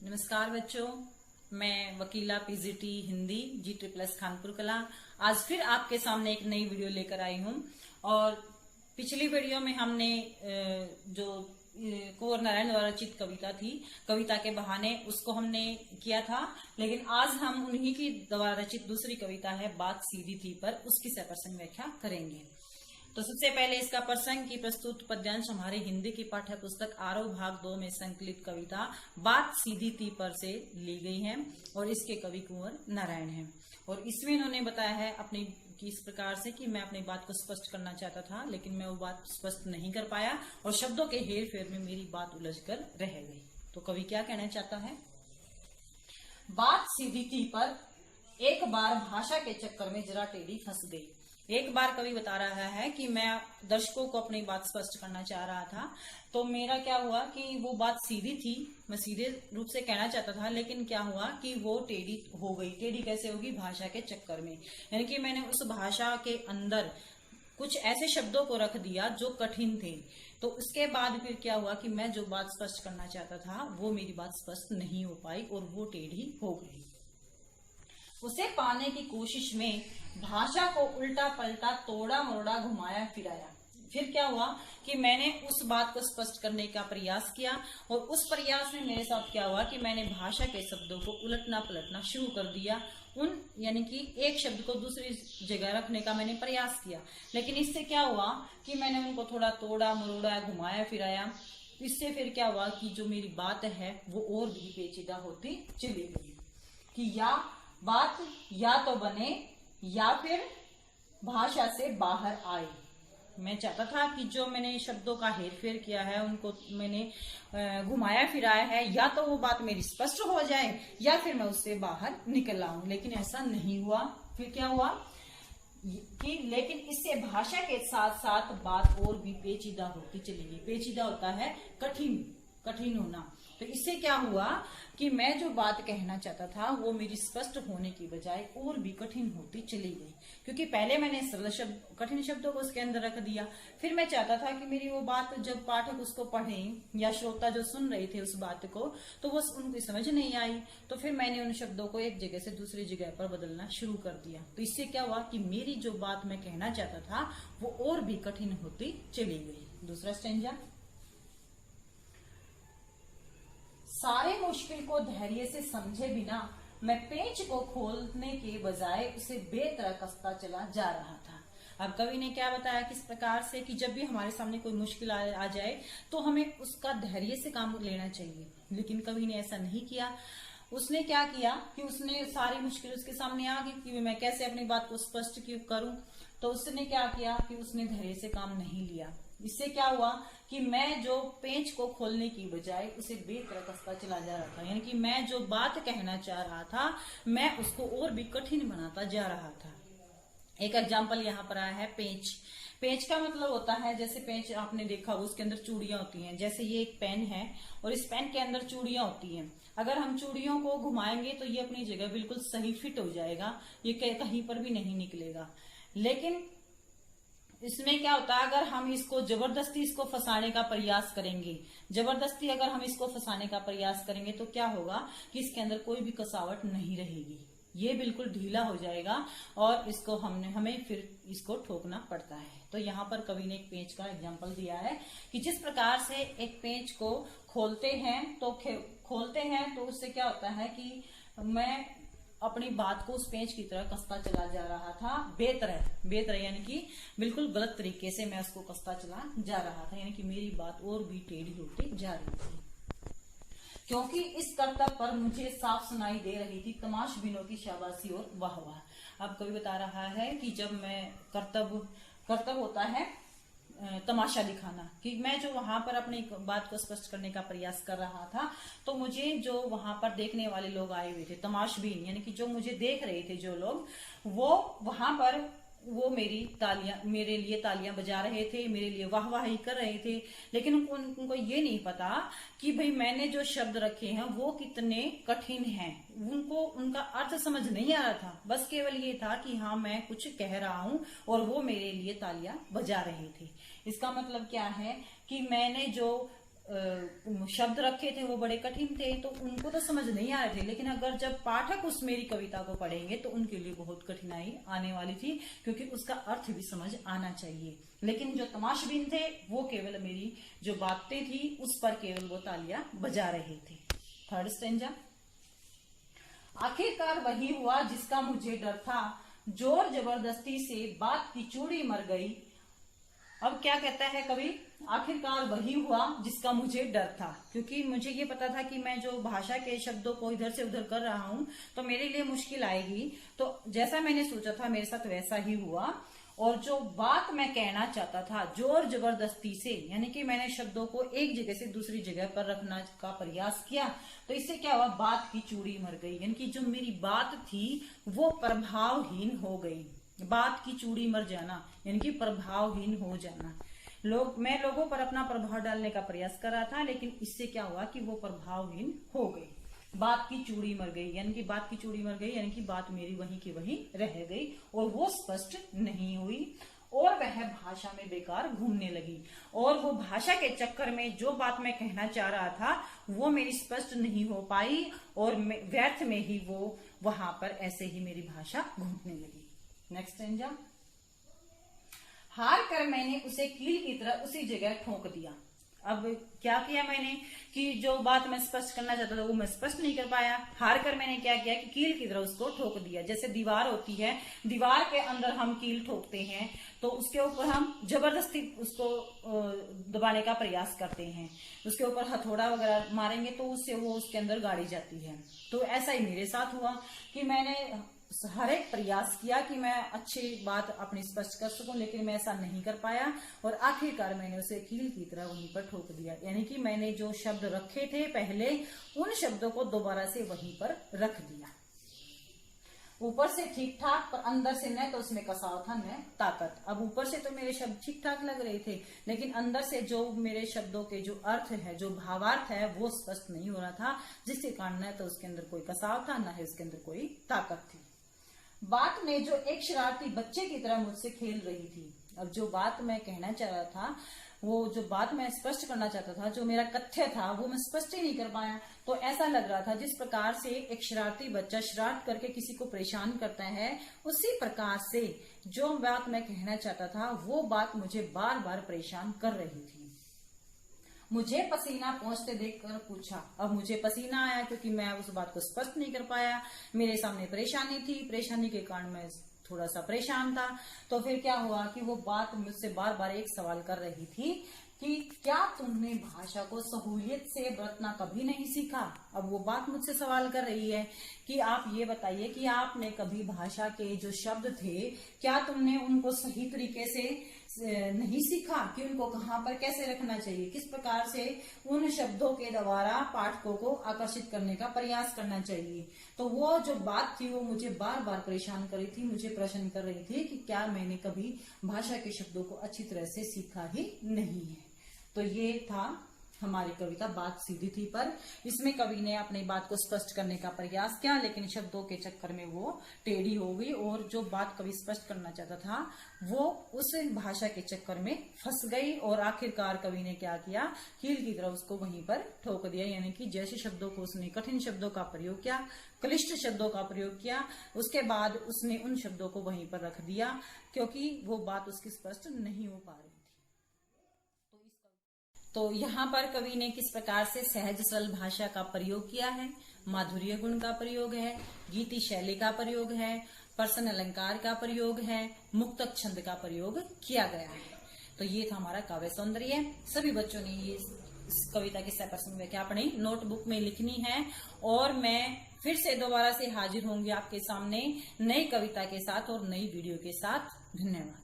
नमस्कार बच्चों, मैं वकीला पीजीटी हिंदी G++ खानपुर कला आज फिर आपके सामने एक नई वीडियो लेकर आई हूं। और पिछली वीडियो में हमने जो कुंवर नारायण द्वारा रचित कविता थी, कविता के बहाने उसको हमने किया था, लेकिन आज हम उन्हीं की द्वारा रचित दूसरी कविता है बात सीधी थी पर उसकी सप्रसंग व्याख्या करेंगे। तो सबसे पहले इसका प्रसंग की प्रस्तुत पद्यांश हमारे हिंदी की पाठ्य पुस्तक आरव भाग 2 में संकलित कविता बात सीधी थी पर से ली गई है और इसके कवि कुंवर नारायण हैं। और इसमें इन्होंने बताया है अपनी कि इस प्रकार से कि मैं अपनी बात को स्पष्ट करना चाहता था, लेकिन मैं वो बात स्पष्ट नहीं कर पाया और शब्दों के हेर फेर में मेरी बात उलझ कर रह गई। तो कवि क्या कहना चाहता है? बात सीधी थी पर एक बार भाषा के चक्कर में जरा टेढ़ी फंस गई। एक बार कवि बता रहा है कि मैं दर्शकों को अपनी बात स्पष्ट करना चाह रहा था, तो मेरा क्या हुआ कि वो बात सीधी थी, मैं सीधे रूप से कहना चाहता था, लेकिन क्या हुआ कि वो टेढ़ी हो गई। टेढ़ी कैसे होगी? भाषा के चक्कर में, यानी कि मैंने उस भाषा के अंदर कुछ ऐसे शब्दों को रख दिया जो कठिन थे। तो उसके बाद फिर क्या हुआ कि मैं जो बात स्पष्ट करना चाहता था वो मेरी बात स्पष्ट नहीं हो पाई और वो टेढ़ी हो गई। उसे पाने की कोशिश में भाषा को उल्टा पलटा तोड़ा मरोड़ा घुमाया फिराया। फिर क्या हुआ कि मैंने उस बात को स्पष्ट करने का प्रयास किया और उस प्रयास में मेरे साथ क्या हुआ कि मैंने भाषा के शब्दों को उलटना पलटना शुरू कर दिया। यानी कि एक शब्द को दूसरी जगह रखने का मैंने प्रयास किया, लेकिन इससे क्या हुआ कि मैंने उनको थोड़ा तोड़ा मरोड़ा घुमाया फिराया। इससे फिर क्या हुआ कि जो मेरी बात है वो और भी पेचीदा होती चली गई कि या बात या तो बने या फिर भाषा से बाहर आए। मैं चाहता था कि जो मैंने शब्दों का हेरफेर किया है, उनको मैंने घुमाया फिराया है, या तो वो बात मेरी स्पष्ट हो जाए या फिर मैं उससे बाहर निकल आऊं, लेकिन ऐसा नहीं हुआ। फिर क्या हुआ कि लेकिन इससे भाषा के साथ साथ बात और भी पेचीदा होती चली गई। पेचीदा होता है कठिन होना। तो इससे क्या हुआ कि मैं जो बात कहना चाहता था वो मेरी स्पष्ट होने की बजाय और भी कठिन होती चली गई, क्योंकि पहले मैंने सरल शब्द कठिन शब्दों को उसके अंदर रख दिया। फिर मैं चाहता था कि मेरी वो बात जब पाठक उसको पढ़ें या श्रोता जो सुन रहे थे उस बात को, तो वो उनकी समझ नहीं आई। तो फिर मैंने उन शब्दों को एक जगह से दूसरी जगह पर बदलना शुरू कर दिया। तो इससे क्या हुआ कि मेरी जो बात मैं कहना चाहता था वो और भी कठिन होती चली गई। दूसरा स्टेंजा। सारे मुश्किल को धैर्य से समझे बिना मैं पेंच को खोलने के बजाय उसे बेतरह कसता चला जा रहा था। अब कवि ने क्या बताया किस प्रकार से कि जब भी हमारे सामने कोई मुश्किल आ जाए तो हमें उसका धैर्य से काम लेना चाहिए, लेकिन कवि ने ऐसा नहीं किया। उसने क्या किया कि उसने सारी मुश्किल उसके सामने आ गई कि मैं कैसे अपनी बात को स्पष्ट करूं। तो उसने क्या किया कि उसने धैर्य से काम नहीं लिया। इससे क्या हुआ कि मैं जो पेंच को खोलने की बजाय उसे बेतरह कसता चला जा रहा था, यानी कि मैं जो बात कहना चाह रहा था मैं उसको और भी कठिन बनाता जा रहा था। एक एग्जाम्पल यहाँ पर आया है पेंच। पेंच का मतलब होता है, जैसे पेंच आपने देखा उसके अंदर चूड़ियां होती हैं। जैसे ये एक पेन है और इस पेन के अंदर चूड़ियां होती हैं। अगर हम चूड़ियों को घुमाएंगे तो ये अपनी जगह बिल्कुल सही फिट हो जाएगा, ये कहीं पर भी नहीं निकलेगा। लेकिन इसमें क्या होता है, अगर हम इसको जबरदस्ती इसको फंसाने का प्रयास करेंगे, जबरदस्ती अगर हम इसको फंसाने का प्रयास करेंगे तो क्या होगा कि इसके अंदर कोई भी कसावट नहीं रहेगी, ये बिल्कुल ढीला हो जाएगा और इसको हमें फिर इसको ठोकना पड़ता है। तो यहाँ पर कवि ने एक पेंच का एग्जाम्पल दिया है कि जिस प्रकार से एक पेंच को खोलते हैं तो उससे क्या होता है कि मैं अपनी बात को उस पेंच की तरह कसता चला जा रहा था, बेतरह यानी कि बिल्कुल गलत तरीके से मैं उसको कसता चला जा रहा था, यानी कि मेरी बात और भी टेढ़ी होती जा रही थी, क्योंकि इस कर्तव्य पर मुझे साफ सुनाई दे रही थी तमाशबीनों की शाबाशी और वाहवाह। अब कवि बता रहा है कि जब मैं कर्तव्य होता है तमाशा दिखाना, कि मैं जो वहां पर अपनी बात को स्पष्ट करने का प्रयास कर रहा था तो मुझे जो वहां पर देखने वाले लोग आए हुए थे, तमाशबीन यानी कि जो मुझे देख रहे थे जो लोग, वो वहां पर वो मेरे लिए तालियां बजा रहे थे, मेरे लिए वाहवाही कर रहे थे, लेकिन उनको ये नहीं पता कि भाई मैंने जो शब्द रखे हैं वो कितने कठिन हैं। उनको उनका अर्थ समझ नहीं आ रहा था, बस केवल ये था कि हाँ मैं कुछ कह रहा हूं और वो मेरे लिए तालियां बजा रहे थे। इसका मतलब क्या है कि मैंने जो शब्द रखे थे वो बड़े कठिन थे, तो उनको तो समझ नहीं आ रहे थे। लेकिन अगर जब पाठक उस मेरी कविता को पढ़ेंगे तो उनके लिए बहुत कठिनाई आने वाली थी, क्योंकि उसका अर्थ भी समझ आना चाहिए। लेकिन जो तमाशबीन थे वो केवल मेरी जो बातें थी उस पर केवल वो तालियां बजा रहे थे। Third stanza. आखिरकार वही हुआ जिसका मुझे डर था, जोर जबरदस्ती से बात की चूड़ी मर गई। अब क्या कहता है कवि, आखिरकार वही हुआ जिसका मुझे डर था, क्योंकि मुझे ये पता था कि मैं जो भाषा के शब्दों को इधर से उधर कर रहा हूं तो मेरे लिए मुश्किल आएगी। तो जैसा मैंने सोचा था मेरे साथ वैसा ही हुआ, और जो बात मैं कहना चाहता था जोर जबरदस्ती से, यानी कि मैंने शब्दों को एक जगह से दूसरी जगह पर रखना का प्रयास किया, तो इससे क्या हुआ, बात की चूड़ी मर गई, यानी कि जो मेरी बात थी वो प्रभावहीन हो गई। बात की चूड़ी मर जाना यानी कि प्रभावहीन हो जाना। मैं लोगों पर अपना प्रभाव डालने का प्रयास कर रहा था, लेकिन इससे क्या हुआ कि वो प्रभावहीन हो गई। बात की चूड़ी मर गई, यानी कि बात की चूड़ी मर गई, यानी कि बात मेरी वहीं की वहीं रह गई और वो स्पष्ट नहीं हुई, और वह भाषा में बेकार घूमने लगी। और वो भाषा के चक्कर में जो बात मैं कहना चाह रहा था वो मेरी स्पष्ट नहीं हो पाई, और व्यर्थ में ही वो वहां पर ऐसे ही मेरी भाषा घूमने लगी। Next stanza. हार कर मैंने उसे कील की तरह उसी जगह ठोक दिया। अब क्या किया मैंने कि जो बात मैं स्पष्ट करना चाहता था वो मैं स्पष्ट नहीं कर पाया। हार कर मैंने क्या किया कि कील की तरह उसको ठोक दिया। जैसे दीवार होती है, दीवार के अंदर हम कील ठोकते हैं तो उसके ऊपर हम जबरदस्ती उसको दबाने का प्रयास करते हैं, उसके ऊपर हथौड़ा वगैरह मारेंगे तो उससे वो उसके अंदर गाड़ी जाती है। तो ऐसा ही मेरे साथ हुआ कि मैंने हर एक प्रयास किया कि मैं अच्छी बात अपनी स्पष्ट कर सकूं, लेकिन मैं ऐसा नहीं कर पाया, और आखिरकार मैंने उसे कील की तरह वहीं पर ठोक दिया। यानी कि मैंने जो शब्द रखे थे पहले उन शब्दों को दोबारा से वहीं पर रख दिया। ऊपर से ठीक ठाक पर अंदर से न तो उसमें कसाव था न ताकत। अब ऊपर से तो मेरे शब्द ठीक ठाक लग रहे थे, लेकिन अंदर से जो मेरे शब्दों के जो अर्थ है, जो भावार्थ है, वो स्पष्ट नहीं हो रहा था, जिसके कारण न तो उसके अंदर कोई कसाव था न ही उसके अंदर कोई ताकत थी। बात ने जो एक शरारती बच्चे की तरह मुझसे खेल रही थी। अब जो बात मैं कहना चाह रहा था, वो जो बात मैं स्पष्ट करना चाहता था, जो मेरा कथ्य था वो मैं स्पष्ट ही नहीं कर पाया। तो ऐसा लग रहा था जिस प्रकार से एक शरारती बच्चा शरारत करके किसी को परेशान करता है, उसी प्रकार से जो बात मैं कहना चाहता था वो बात मुझे बार बार परेशान कर रही थी। मुझे पसीना पहुंचते देखकर पूछा। अब मुझे पसीना आया क्योंकि मैं उस बात को स्पष्ट नहीं कर पाया। मेरे सामने परेशानी थी, परेशानी के कारण मैं थोड़ा सा परेशान था। तो फिर क्या हुआ कि वो बात मुझसे बार बार एक सवाल कर रही थी कि क्या तुमने भाषा को सहूलियत से बरतना कभी नहीं सीखा। अब वो बात मुझसे सवाल कर रही है कि आप ये बताइए कि आपने कभी भाषा के जो शब्द थे क्या तुमने उनको सही तरीके से नहीं सीखा कि उनको कहाँ पर कैसे रखना चाहिए, किस प्रकार से उन शब्दों के द्वारा पाठकों को आकर्षित करने का प्रयास करना चाहिए। तो वो जो बात थी वो मुझे बार बार परेशान कर रही थी, मुझे प्रश्न कर रही थी कि क्या मैंने कभी भाषा के शब्दों को अच्छी तरह से सीखा ही नहीं है। तो ये था हमारी कविता बात सीधी थी पर। इसमें कवि ने अपनी बात को स्पष्ट करने का प्रयास किया, लेकिन शब्दों के चक्कर में वो टेढ़ी हो गई और जो बात कवि स्पष्ट करना चाहता था वो उस भाषा के चक्कर में फंस गई। और आखिरकार कवि ने क्या किया, कील की तरह उसको वहीं पर ठोक दिया। यानी कि जैसे शब्दों को उसने कठिन शब्दों का प्रयोग किया, क्लिष्ट शब्दों का प्रयोग किया, उसके बाद उसने उन शब्दों को वहीं पर रख दिया क्योंकि वो बात उसकी स्पष्ट नहीं हो पा रही थी। तो यहाँ पर कवि ने किस प्रकार से सहज सरल भाषा का प्रयोग किया है, माधुर्य गुण का प्रयोग है, गीति शैली का प्रयोग है, प्रश्न अलंकार का प्रयोग है, मुक्तक छंद का प्रयोग किया गया है। तो ये था हमारा काव्य सौंदर्य। सभी बच्चों ने ये इस कविता की 100% व्याख्या अपनी नोटबुक में लिखनी है और मैं फिर से दोबारा से हाजिर होंगी आपके सामने नई कविता के साथ और नई वीडियो के साथ। धन्यवाद।